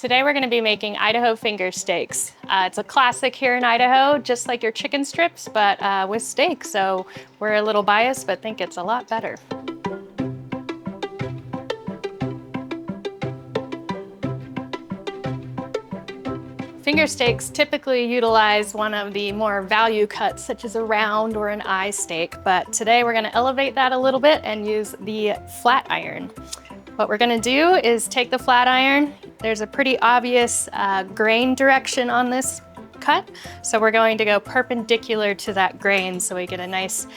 Today we're going to be making Idaho Finger Steaks. It's a classic here in Idaho, just like your chicken strips, but with steak. So we're a little biased, but think it's a lot better. Finger steaks typically utilize one of the more value cuts, such as a round or an eye steak, but today we're going to elevate that a little bit and use the flat iron. What we're going to do is take the flat iron. There's a pretty obvious grain direction on this cut, so we're going to go perpendicular to that grain so we get a nice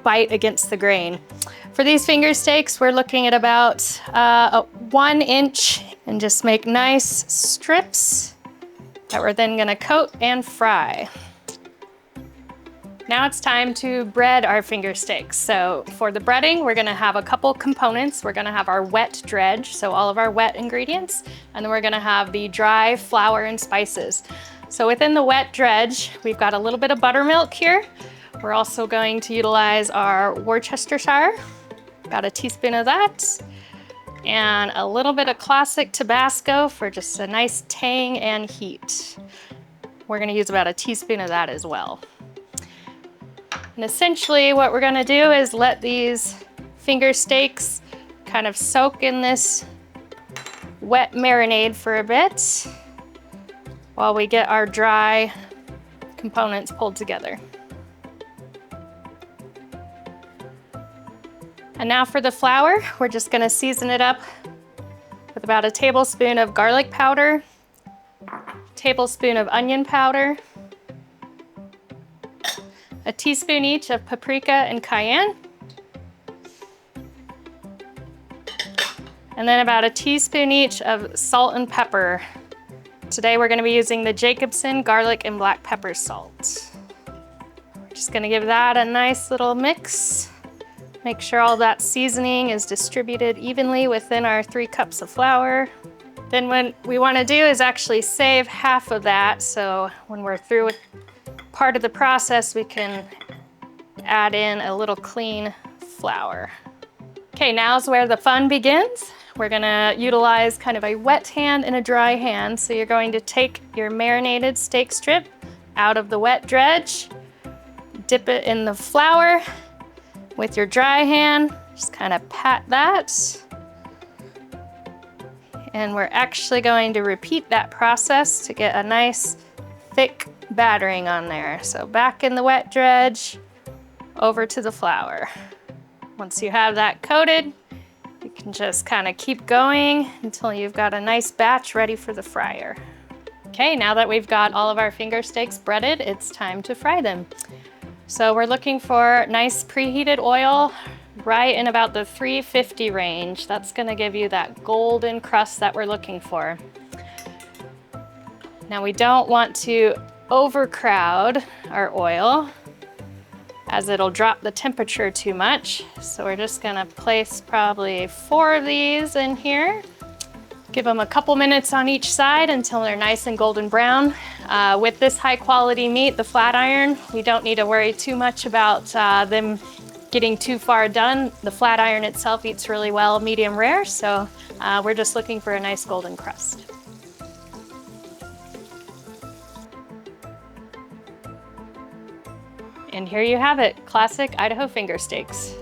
bite against the grain. For these finger steaks, we're looking at about 1 inch, and just make nice strips that we're then gonna coat and fry. Now it's time to bread our finger steaks. So for the breading, we're gonna have a couple components. We're gonna have our wet dredge, so all of our wet ingredients, and then we're gonna have the dry flour and spices. So within the wet dredge, we've got a little bit of buttermilk here. We're also going to utilize our Worcestershire, about a teaspoon of that, and a little bit of classic Tabasco for just a nice tang and heat. We're gonna use about a teaspoon of that as well. And essentially what we're gonna do is let these finger steaks kind of soak in this wet marinade for a bit while we get our dry components pulled together. And now for the flour, we're just gonna season it up with about a tablespoon of garlic powder, tablespoon of onion powder, a teaspoon each of paprika and cayenne, and then about a teaspoon each of salt and pepper. Today we're gonna be using the Jacobsen garlic and black pepper salt. We're just gonna give that a nice little mix. Make sure all that seasoning is distributed evenly within our 3 cups of flour. Then what we want to do is actually save half of that, so when we're through with part of the process, we can add in a little clean flour. Okay, now's where the fun begins. We're gonna utilize kind of a wet hand and a dry hand. So you're going to take your marinated steak strip out of the wet dredge, dip it in the flour. With your dry hand, just kind of pat that. And we're actually going to repeat that process to get a nice thick battering on there. So back in the wet dredge, over to the flour. Once you have that coated, you can just kind of keep going until you've got a nice batch ready for the fryer. Okay, now that we've got all of our finger steaks breaded, it's time to fry them. So we're looking for nice preheated oil right in about the 350 range. That's gonna give you that golden crust that we're looking for. Now we don't want to overcrowd our oil as it'll drop the temperature too much. So we're just gonna place probably 4 of these in here. Give them a couple minutes on each side until they're nice and golden brown. With this high quality meat, the flat iron, we don't need to worry too much about them getting too far done. The flat iron itself eats really well medium rare, so we're just looking for a nice golden crust. And here you have it, classic Idaho finger steaks.